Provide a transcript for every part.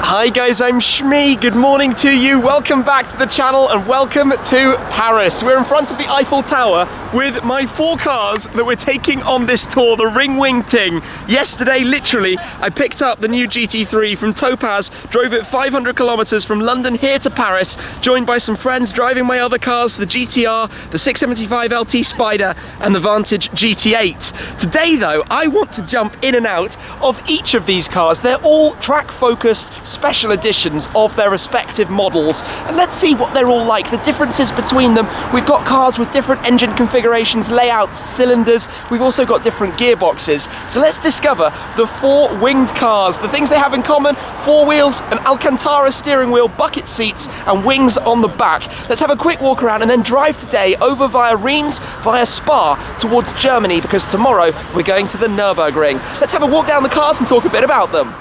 Hi guys, I'm Shmee. Good morning to you. Welcome back to the channel and welcome to Paris. We're in front of the Eiffel Tower with my 4 cars that we're taking on this tour, the Ring Wing Ting. Yesterday, literally, I picked up the new GT3 from Topaz, drove it 500 kilometers from London here to Paris, joined by some friends driving my other cars, the GTR, the 675 LT Spider and the Vantage GT8. Today though, I want to jump in and out of each of these cars. They're all track-focused special editions of their respective models, and let's see what they're all like, the differences between them. We've got cars with different engine configurations, layouts, cylinders. We've also got different gearboxes. So let's discover the 4 winged cars, the things they have in common: 4 wheels, an Alcantara steering wheel, bucket seats and wings on the back. Let's have a quick walk around and then drive today over via Reims, via Spa towards Germany, because tomorrow we're going to the Nurburgring. Let's have a walk down the cars and talk a bit about them.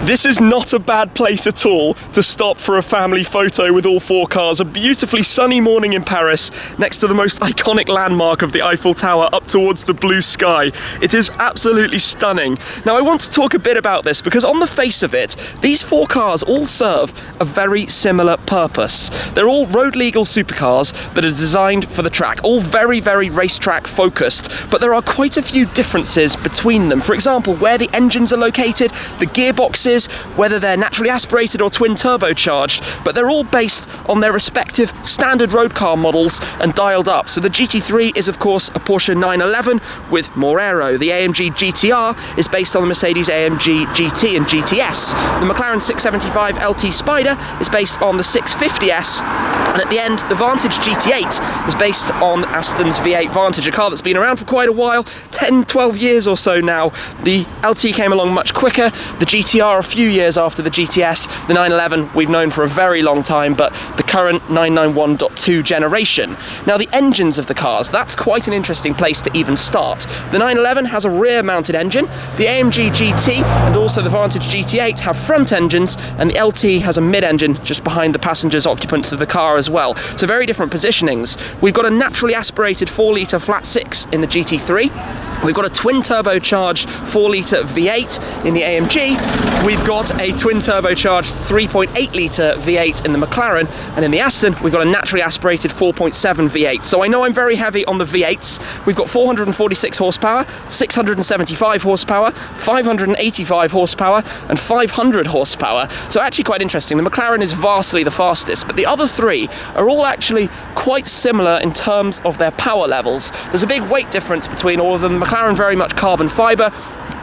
This is not a bad place at all to stop for a family photo with all 4 cars. A beautifully sunny morning in Paris, next to the most iconic landmark of the Eiffel Tower up towards the blue sky. It is absolutely stunning. Now I want to talk a bit about this because on the face of it, these 4 cars all serve a very similar purpose. They're all road legal supercars that are designed for the track, all very, very racetrack focused, but there are quite a few differences between them. For example, where the engines are located, the gearboxes, whether they're naturally aspirated or twin turbocharged, but they're all based on their respective standard road car models and dialed up. So the GT3 is of course a Porsche 911 with more aero. The AMG GTR is based on the Mercedes-AMG GT and GTS. The McLaren 675 LT Spider is based on the 650S. And at the end, the Vantage GT8 is based on Aston's V8 Vantage, a car that's been around for quite a while, 10, 12 years or so now. The LT came along much quicker, the GTR a few years after the GTS, the 911 we've known for a very long time, but the current 991.2 generation. Now the engines of the cars, that's quite an interesting place to even start. The 911 has a rear-mounted engine, the AMG GT and also the Vantage GT8 have front engines, and the LT has a mid-engine just behind the passengers occupants of the car as well. So very different positionings. We've got a naturally aspirated 4-litre flat 6 in the GT3. We've got a twin turbocharged 4-litre V8 in the AMG. We've got a twin turbocharged 3.8 litre V8 in the McLaren, and in the Aston we've got a naturally aspirated 4.7 V8. So I know I'm very heavy on the V8s. We've got 446 horsepower, 675 horsepower, 585 horsepower and 500 horsepower. So actually quite interesting. The McLaren is vastly the fastest, but the other 3 are all actually quite similar in terms of their power levels. There's a big weight difference between all of them. McLaren very much carbon fibre,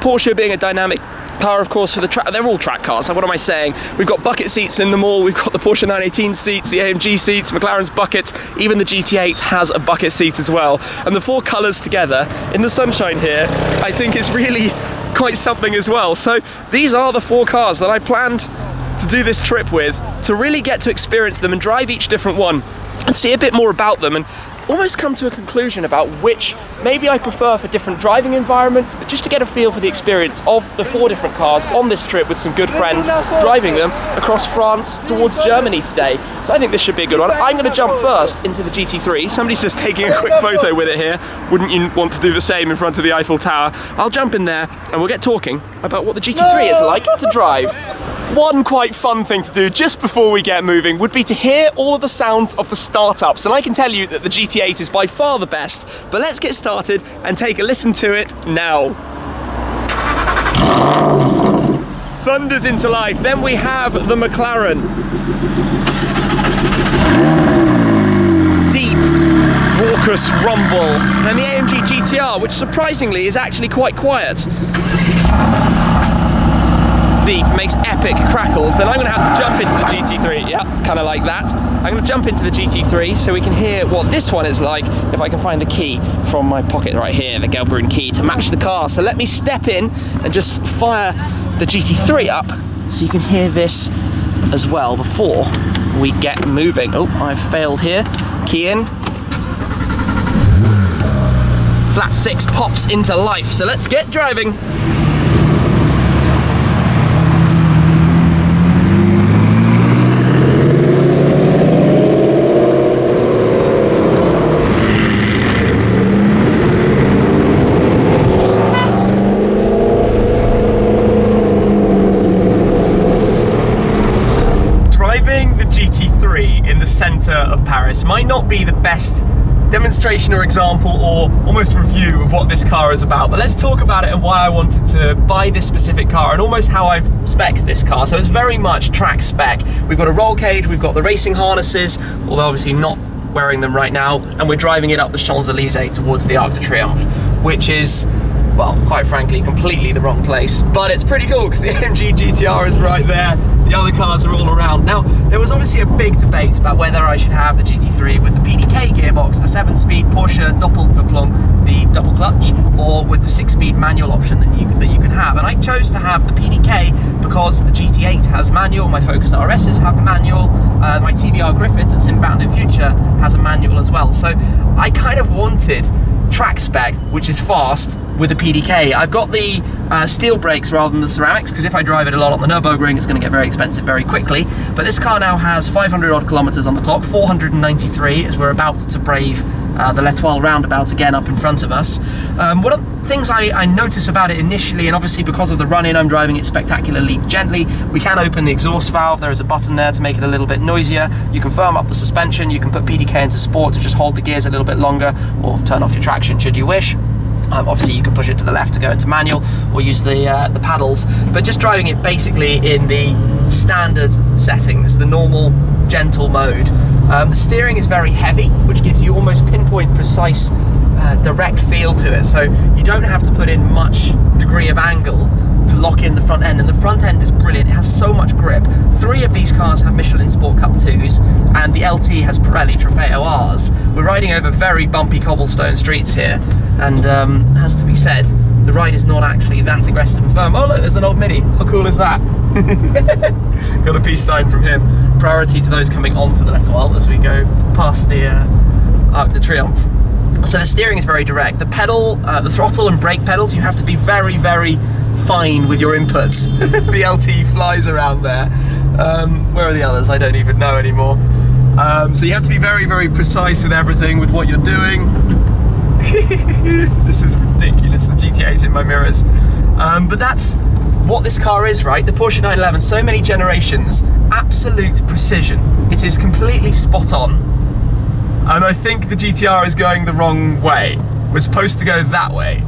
Porsche being a dynamic car of course for the track. They're all track cars, so what am I saying? We've got bucket seats in them all. We've got the Porsche 918 seats, the AMG seats, McLaren's buckets, even the GT8 has a bucket seat as well. And the 4 colours together in the sunshine here I think is really quite something as well. So these are the 4 cars that I planned to do this trip with, to really get to experience them and drive each different one and see a bit more about them and almost come to a conclusion about which maybe I prefer for different driving environments, but just to get a feel for the experience of the 4 different cars on this trip with some good friends, driving them across France towards Germany today. So I think this should be a good one. I'm going to jump first into the GT3. Somebody's just taking a quick photo with it here. Wouldn't you want to do the same in front of the Eiffel Tower? I'll jump in there and we'll get talking about what the GT3 is like to drive. One quite fun thing to do just before we get moving would be to hear all of the sounds of the startups, and I can tell you that the GT8 is by far the best, but let's get started and take a listen to it now. Thunders into life. Then we have the McLaren. Deep, raucous rumble. And the AMG GTR, which surprisingly is actually quite quiet. Deep, makes epic crackles. Then I'm going to have to jump into the GT3. Yeah, kind of like that. I'm going to jump into the GT3 so we can hear what this one is like, if I can find a key from my pocket right here, the Nurburgring key, to match the car. So let me step in and just fire the GT3 up so you can hear this as well before we get moving. Oh, I've failed here. Key in. Flat 6 pops into life, so let's get driving. centre of Paris might not be the best demonstration or example or almost review of what this car is about, but let's talk about it and why I wanted to buy this specific car and almost how I've spec'd this car. So it's very much track spec. We've got a roll cage, we've got the racing harnesses, although obviously not wearing them right now, and we're driving it up the Champs-Élysées towards the Arc de Triomphe, which is, well, quite frankly, completely the wrong place, but it's pretty cool because the AMG GTR is right there, the other cars are all around. Now, there was obviously a big debate about whether I should have the GT3 with the PDK gearbox, the 7-speed Porsche Doppelkupplung, the double clutch, or with the 6-speed manual option that you can have. And I chose to have the PDK because the GT8 has manual, my Focus RSs have manual, my TVR Griffith that's in Bound in Future has a manual as well. So I kind of wanted track spec, which is fast, with a PDK. I've got the steel brakes rather than the ceramics, because if I drive it a lot on the Nurburgring, it's going to get very expensive very quickly. But this car now has 500 odd kilometers on the clock, 493 as we're about to brave the L'Etoile roundabout again up in front of us. One of the things I notice about it initially, and obviously because of the run-in, I'm driving it spectacularly gently. We can open the exhaust valve. There is a button there to make it a little bit noisier. You can firm up the suspension. You can put PDK into sport to just hold the gears a little bit longer, or turn off your traction should you wish. Obviously you can push it to the left to go into manual, or use the paddles, but just driving it basically in the standard settings, the normal gentle mode. The steering is very heavy, which gives you almost pinpoint precise direct feel to it, so you don't have to put in much degree of angle to lock in the front end, and the front end is brilliant. It has so much grip. 3 of these cars have Michelin Sport Cup 2s, and the LT has Pirelli Trofeo Rs. We're riding over very bumpy cobblestone streets here, and has to be said, the ride is not actually that aggressive and firm. Oh look, there's an old Mini. How cool is that? Got a peace sign from him. Priority to those coming onto the L'Etoile as we go past the Arc de Triomphe. So the steering is very direct. The pedal, the throttle and brake pedals, you have to be very, very fine with your inputs. The LT flies around there. Where are the others? I don't even know anymore. So you have to be very, very precise with everything, with what you're doing. This is ridiculous, the GT8 in my mirrors. But that's what this car is, right? The Porsche 911, so many generations, absolute precision. It is completely spot on. And I think the GTR is going the wrong way. We're supposed to go that way.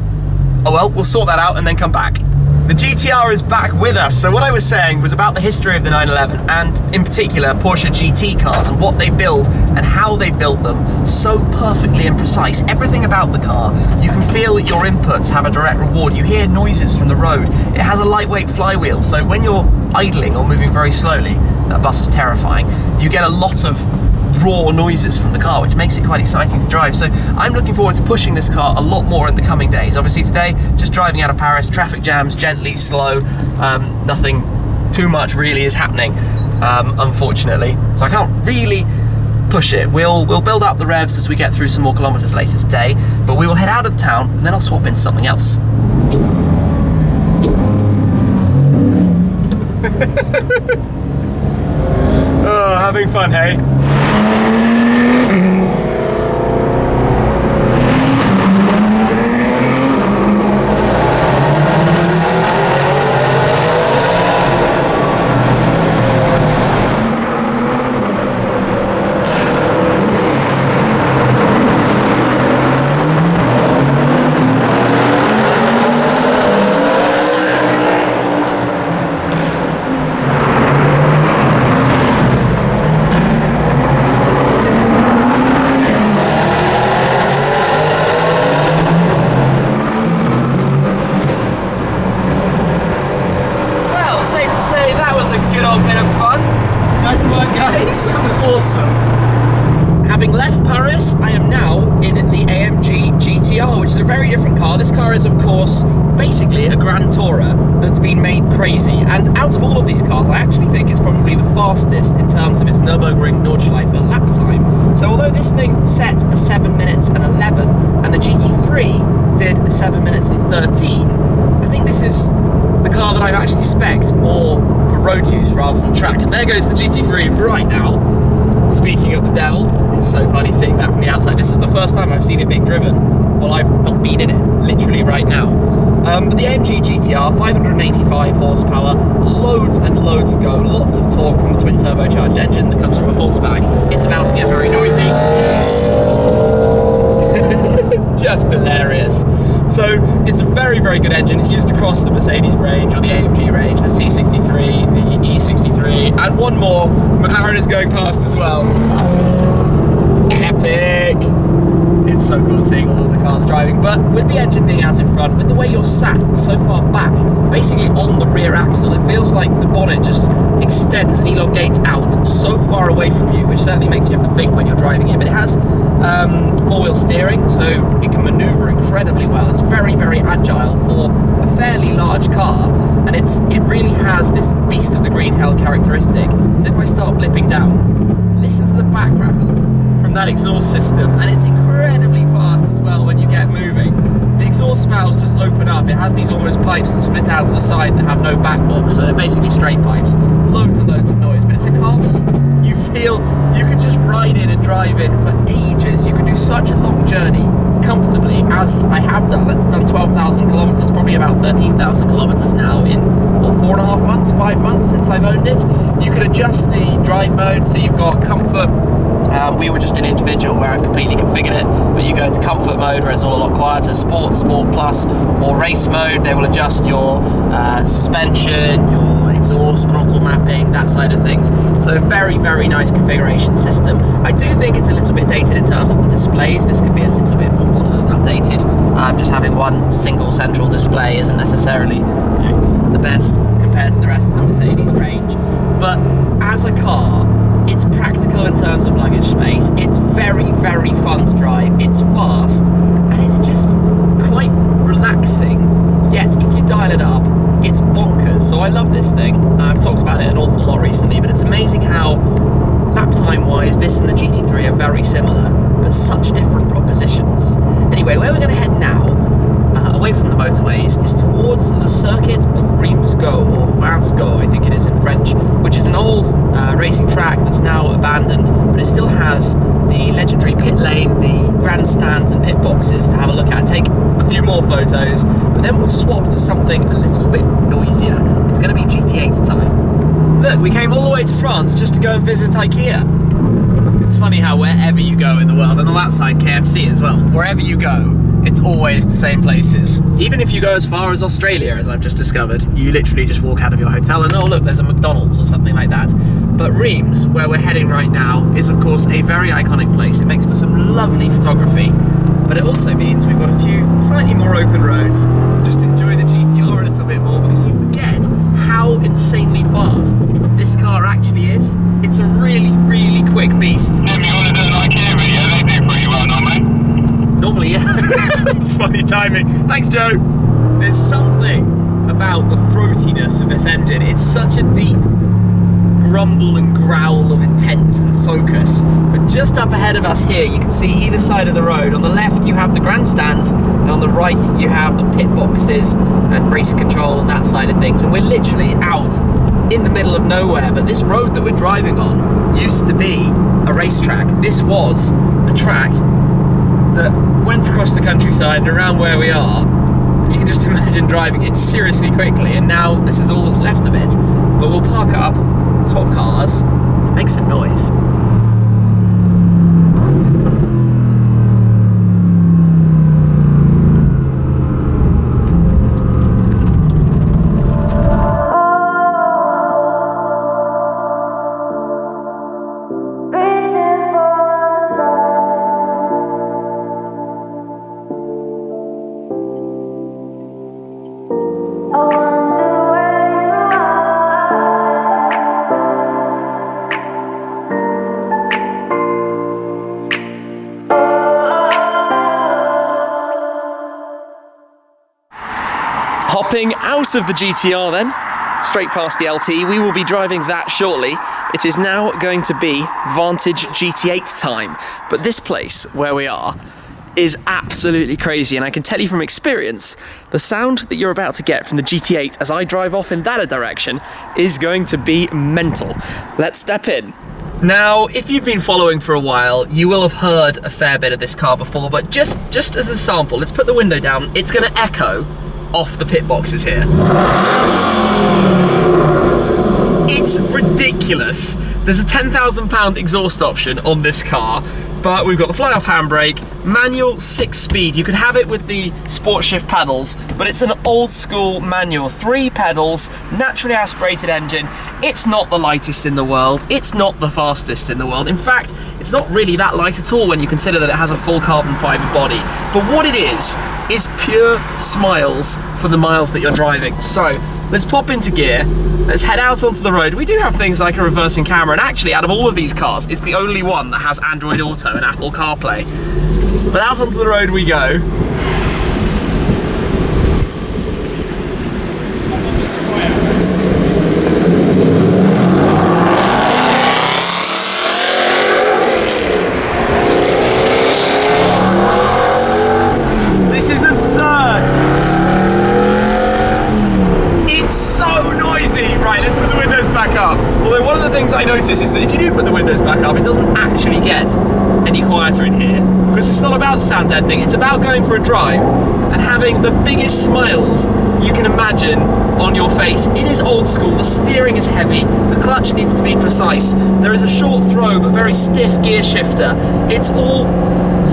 Oh well, we'll sort that out and then come back. The GTR is back with us. So what I was saying was about the history of the 911, and in particular Porsche GT cars and what they build and how they build them so perfectly and precise. Everything about the car, you can feel that your inputs have a direct reward. You hear noises from the road. It has a lightweight flywheel, so when you're idling or moving very slowly, that bus is terrifying, you get a lot of raw noises from the car, which makes it quite exciting to drive. So I'm looking forward to pushing this car a lot more in the coming days. Obviously today, just driving out of Paris, traffic jams, gently, slow, nothing too much really is happening, unfortunately. So I can't really push it. We'll build up the revs as we get through some more kilometers later today, but we will head out of town and then I'll swap into something else. Oh, having fun, hey? That was awesome. Having left Paris, I am now in the AMG GTR, which is a very different car. This car is, of course, basically a Grand Tourer that's been made crazy. And out of all of these cars, I actually think it's probably the fastest in terms of its Nurburgring Nordschleife lap time. So although this thing set a 7 minutes and 11, and the GT3 did a 7 minutes and 13, I think this is the car that I've actually spec'd more for road use rather than track. And there goes the GT3 right now. Speaking of the devil, it's so funny seeing that from the outside. This is the first time I've seen it being driven. Well, I've not been in it, literally right now. But the AMG GTR, 585 horsepower, loads and loads of go, lots of torque from the twin turbocharged engine that comes from a filter bag. It's about to get very noisy. It's just hilarious. So it's a very, very good engine. It's used across the Mercedes range, or the AMG range, the C63, the E63, and one more. McLaren is going past as well. Epic! It's so cool seeing all of the cars driving, but with the engine being out in front, with the way you're sat so far back, basically on the rear axle, it feels like the bonnet just extends and elongates out so far away from you, which certainly makes you have to think when you're driving it. But it has four-wheel steering, so it can maneuver incredibly well. It's very, very agile for a fairly large car, and it really has this beast of the green hell characteristic. So if I start blipping down, listen to the back crackles from that exhaust system, and it's incredibly fast as well when you get moving. The exhaust valves just open up. It has these almost pipes that split out to the side that have no back box, so they're basically straight pipes. Loads and loads of noise, but it's a car that you feel you could just ride in and drive in for ages. You could do such a long journey comfortably, as I have done. That's done 12,000 kilometers, probably about 13,000 kilometers now in, what, 4.5 months, 5 months since I've owned it. You can adjust the drive mode, so you've got comfort. We were just in individual, where I've completely configured it, but you go into comfort mode where it's all a lot quieter, sport, sport plus, or race mode. They will adjust your suspension, your exhaust, throttle mapping, that side of things. So very, very nice configuration system. I do think it's a little bit dated in terms of the displays. This could be a little bit more modern and updated. Just having one single central display isn't necessarily, the best compared to the rest of the Mercedes range. But as a car, it's practical in terms of luggage space. It's very, very fun to drive. It's fast, and it's just quite relaxing. Yet, if you dial it up, it's bonkers. So I love this thing. I've talked about it an awful lot recently, but it's amazing how lap time-wise, this and the GT3 are very similar, but such different propositions. Anyway, where we're going to head now, away from the motorways, is towards the circuit of Reims-Gueux, or Reims-Gueux, I think it is in French, which is an old racing track that's now abandoned, but it still has the legendary pit lane, the grandstands and pit boxes to have a look at, take a few more photos, but then we'll swap to something a little bit noisier. It's going to be GT8 time. Look, we came all the way to France just to go and visit IKEA. It's funny how wherever you go in the world, and on that side KFC as well, wherever you go, it's always the same places. Even if you go as far as Australia, as I've just discovered, you literally just walk out of your hotel and, oh look, there's a McDonald's or something like that. But Reims, where we're heading right now, is of course a very iconic place. It makes for some lovely photography, but it also means we've got a few slightly more open roads. Just enjoy the GTR a little bit more, because you forget how insanely fast this car actually is. It's a really, really quick beast. If you want to do an IKEA video, they do pretty well, don't they? Normally, yeah. It's funny timing. Thanks, Joe. There's something about the throatiness of this engine. It's such a deep grumble and growl of intent and focus. But just up ahead of us here, you can see either side of the road. On the left, you have the grandstands, and on the right, you have the pit boxes and race control and that side of things. And we're literally out in the middle of nowhere. But this road that we're driving on used to be a racetrack. This was a track that went across the countryside and around where we are, and you can just imagine driving it seriously quickly, and now this is all that's left of it. But we'll park up, swap cars, and make some noise. Hopping out of the GTR then, straight past the LT, we will be driving that shortly. It is now going to be Vantage GT8 time, but this place where we are is absolutely crazy, and I can tell you from experience, the sound that you're about to get from the GT8 as I drive off in that direction is going to be mental. Let's step in. Now, if you've been following for a while, you will have heard a fair bit of this car before, but just as a sample, let's put the window down. It's going to echo off the pit boxes here. It's ridiculous. There's a £10,000 exhaust option on this car, but we've got the fly-off handbrake, manual 6-speed. You could have it with the sport shift pedals, but it's an old school manual, 3 pedals, naturally aspirated engine. It's not the lightest in the world. It's not the fastest in the world. In fact, it's not really that light at all when you consider that it has a full carbon fiber body. But what it is pure smiles for the miles that you're driving. So let's pop into gear. Let's head out onto the road. We do have things like a reversing camera, and actually out of all of these cars, it's the only one that has Android Auto and Apple CarPlay. But out onto the road we go. This is absurd. It's so noisy. Right, let's put the windows back up. Although one of the things I notice is that if you do put the windows back up, it doesn't actually get any quieter in here, because it's not about sound deadening, it's about going for a drive and having the biggest smiles you can imagine on your face. It is old school, the steering is heavy, the clutch needs to be precise, there is a short throw but very stiff gear shifter. It's all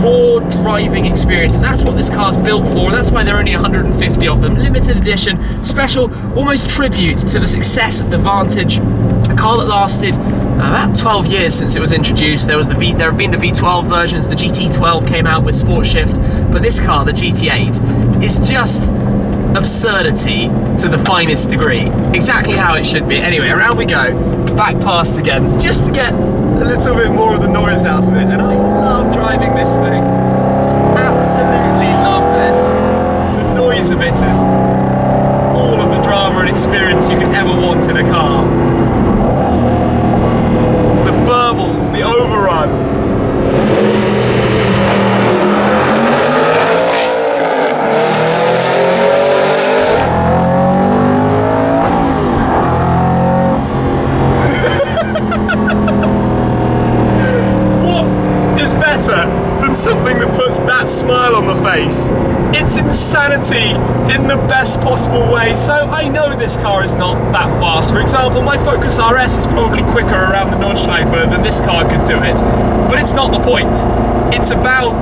raw driving experience, and that's what this car's built for, and that's why there are only 150 of them. Limited edition, special, almost tribute to the success of the Vantage, a car that lasted about 12 years since it was introduced. There have been the V12 versions, the GT12 came out with sport shift, but this car, the GT8, is just absurdity to the finest degree. Exactly how it should be. Anyway, around we go, back past again, just to get a little bit more of the noise out of it, and I love driving this thing. Absolutely love this. The noise of it is all of the drama and experience you could ever want in a car. The burbles, the overrun. What is better than something that puts that smile on the face? It's insanity in the best possible way. So I know this car is not that fast. For example, my Focus RS is probably quicker around the Nordschleife than this car could do it. But it's not the point. It's about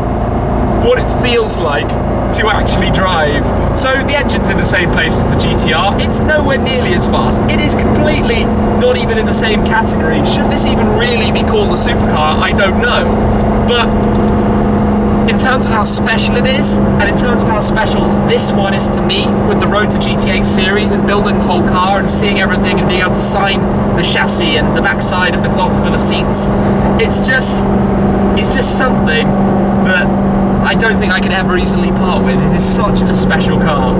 what it feels like to actually drive. So the engine's in the same place as the GTR. It's nowhere nearly as fast. It is completely not even in the same category. Should this even really be called a supercar? I don't know. But in terms of how special it is, and in terms of how special this one is to me, with the Road to GT8 series and building the whole car and seeing everything and being able to sign the chassis and the backside of the cloth for the seats, it's just something that I don't think I could ever easily part with. It is such a special car.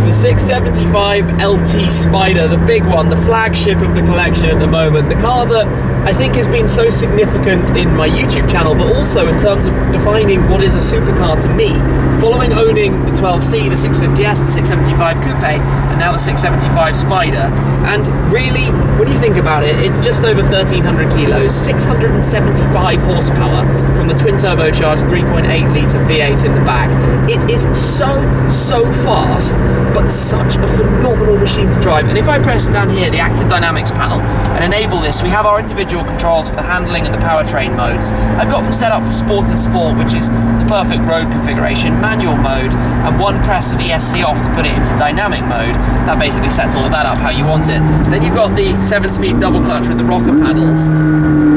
The 675 LT Spider, the big one, the flagship of the collection at the moment, the car that I think has been so significant in my YouTube channel, but also in terms of defining what is a supercar to me. Following owning the 12C, the 650S, the 675 Coupe, and now the 675 Spider. And really, when you think about it, it's just over 1,300 kilos, 675 horsepower from the twin turbocharged 3.8 litre V8 in the back. It is so fast, but such a phenomenal machine to drive. And if I press down here, the active dynamics panel, and enable this, we have our individual controls for the handling and the powertrain modes. I've got them set up for Sport and Sport, which is the perfect road configuration, manual mode, and one press of ESC off to put it into dynamic mode. That basically sets all of that up how you want it. Then you've got the 7-speed double clutch with the rocker paddles.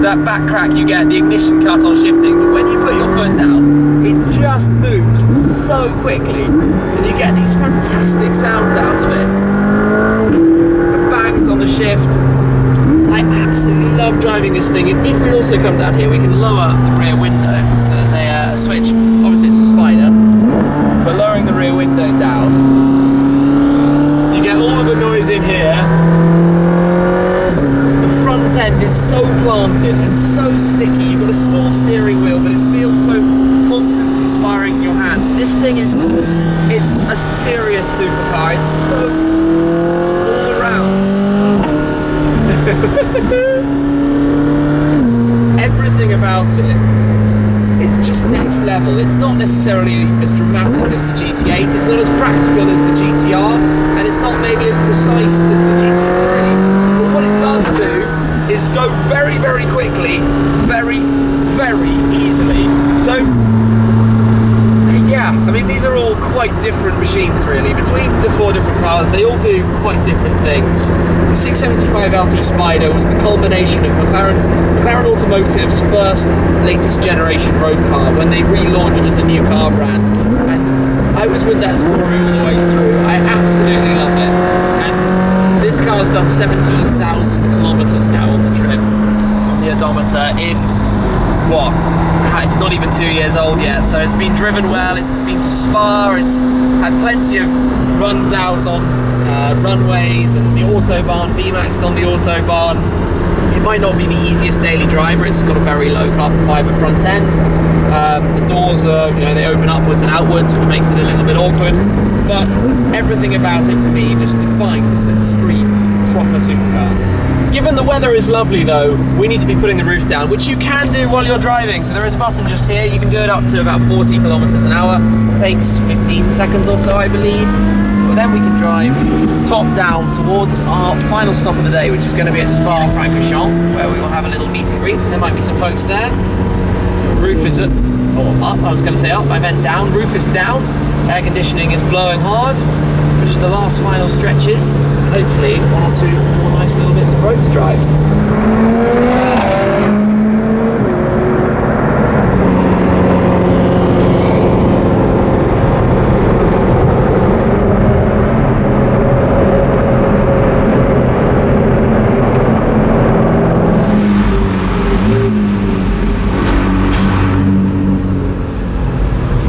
That back crack you get, the ignition cut on shifting, but when you put your foot down, it just moves so quickly, and you get these fantastic sounds out of it. The bangs on the shift. I absolutely love driving this thing, and if we also come down here, we can lower the rear window. So there's a switch, obviously it's a Spider, but lowering the rear window down, you get all of the noise in here. The front end is so planted and so sticky. You've got a small steering wheel, but it feels so confidence-inspiring in your hands. This thing is, it's a serious supercar. It's so all around Everything about it is just next level. It's not necessarily as dramatic as the GT8, it's not as practical as the GTR, and it's not maybe as precise as the GT3. But what it does do is go very, very quickly, very, very easily. So, yeah, I mean, these are all quite different machines, really. Between the 4 different cars, they all do quite different things. The 675 LT Spider was the culmination of McLaren Automotive's first, latest generation road car when they relaunched as a new car brand. And I was with that story all the way through. I absolutely love it. And this car's done 17,000 kilometers now on the trip, on the odometer, in what? It's not even 2 years old yet, so it's been driven well, it's been to Spa, it's had plenty of runs out on runways and the Autobahn, VMAX'd on the Autobahn. It might not be the easiest daily driver, it's got a very low carbon fibre front end. The doors are, they open upwards and outwards, which makes it a little bit awkward, but everything about it to me just defines and screams proper supercar. Given the weather is lovely though, we need to be putting the roof down, which you can do while you're driving. So there is a button just here, you can do it up to about 40 kilometers an hour. It takes 15 seconds or so, I believe. But then we can drive top down towards our final stop of the day, which is going to be at Spa-Francorchamps, where we will have a little meet and greet, so there might be some folks there. Roof is up, I was going to say up, I meant down. Roof is down, air conditioning is blowing hard. But just the last final stretches, hopefully 1 or 2 more nice little bits of road to drive.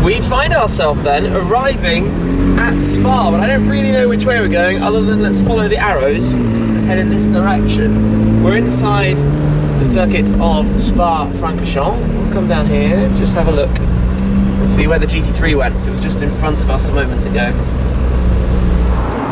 We find ourselves then arriving at Spa, but I don't really know which way we're going other than let's follow the arrows and head in this direction. We're inside the circuit of Spa-Francorchamps. We'll come down here, just have a look and see where the GT3 went, because it was just in front of us a moment ago.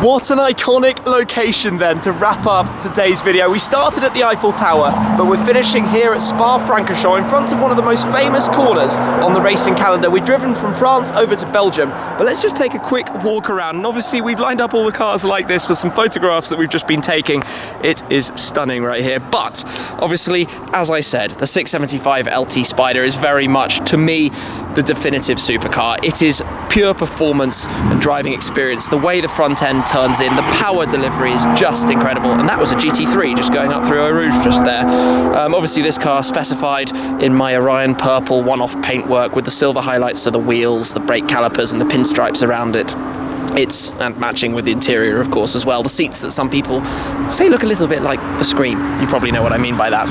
What an iconic location then to wrap up today's video. We started at the Eiffel Tower, but we're finishing here at Spa-Francorchamps in front of one of the most famous corners on the racing calendar. We've driven from France over to Belgium, but let's just take a quick walk around. And obviously we've lined up all the cars like this for some photographs that we've just been taking. It is stunning right here. But obviously, as I said, the 675 LT Spider is very much, to me, the definitive supercar. It is pure performance and driving experience. The way the front end turns in, the power delivery is just incredible, and that was a GT3 just going up through Eau Rouge just there. Obviously this car specified in my Orion purple one-off paintwork with the silver highlights to the wheels, the brake calipers and the pinstripes around it. And matching with the interior, of course, as well. The seats that some people say look a little bit like the Scream. You probably know what I mean by that.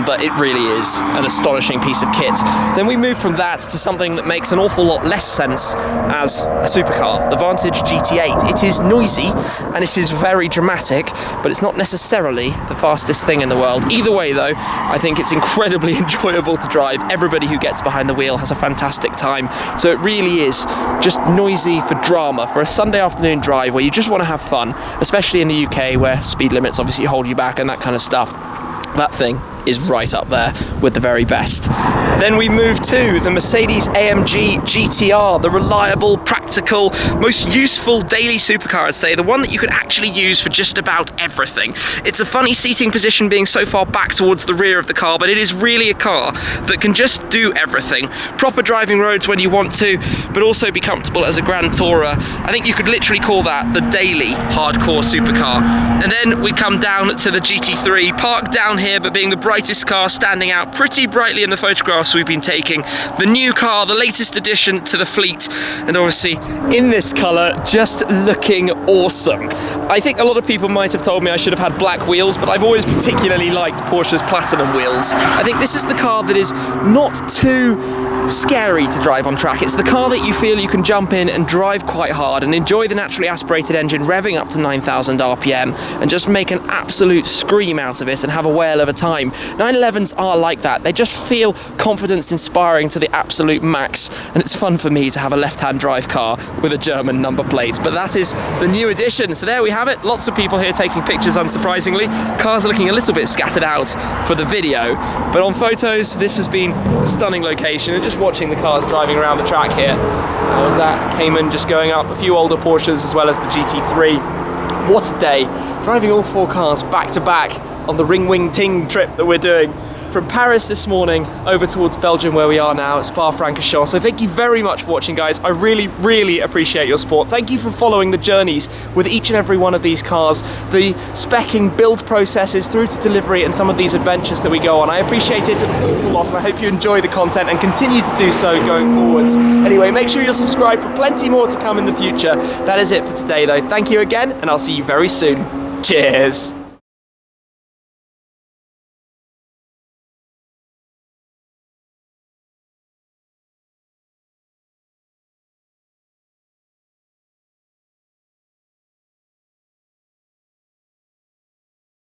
But it really is an astonishing piece of kit. Then we move from that to something that makes an awful lot less sense as a supercar, the Vantage GT8. It is noisy and it is very dramatic, but it's not necessarily the fastest thing in the world. Either way, though, I think it's incredibly enjoyable to drive. Everybody who gets behind the wheel has a fantastic time. So it really is just noisy for drama, for a Sunday afternoon drive where you just want to have fun, especially in the UK where speed limits obviously hold you back and that kind of stuff. That thing is right up there with the very best. Then we move to the Mercedes-AMG GTR, the reliable, practical, most useful daily supercar, I'd say, the one that you could actually use for just about everything. It's a funny seating position being so far back towards the rear of the car, but it is really a car that can just do everything. Proper driving roads when you want to, but also be comfortable as a grand tourer. I think you could literally call that the daily hardcore supercar. And then we come down to the GT3, parked down here, but being the brightest car standing out pretty brightly in the photographs we've been taking. The new car, the latest addition to the fleet, and obviously in this colour, just looking awesome. I think a lot of people might have told me I should have had black wheels, but I've always particularly liked Porsche's platinum wheels. I think this is the car that is not too scary to drive on track. It's the car that you feel you can jump in and drive quite hard and enjoy the naturally aspirated engine revving up to 9,000 RPM and just make an absolute scream out of it and have a whale of a time. 911s are like that. They just feel confidence inspiring to the absolute max, and it's fun for me to have a left-hand drive car with a German number plate. But that is the new edition. So there we have it. Lots of people here taking pictures, unsurprisingly. Cars are looking a little bit scattered out for the video, but on photos this has been a stunning location. And just watching the cars driving around the track here. Was that Cayman just going up, a few older Porsches as well as the GT3. What a day, driving all 4 cars back to back on the Ring Wing Ting trip that we're doing from Paris this morning over towards Belgium, where we are now at Spa-Francorchamps. So thank you very much for watching, guys. I really, really appreciate your support. Thank you for following the journeys with each and every one of these cars, the specking, build processes through to delivery, and some of these adventures that we go on. I appreciate it an awful lot, and I hope you enjoy the content and continue to do so going forwards. Anyway, make sure you're subscribed for plenty more to come in the future. That is it for today, though. Thank you again, and I'll see you very soon. Cheers.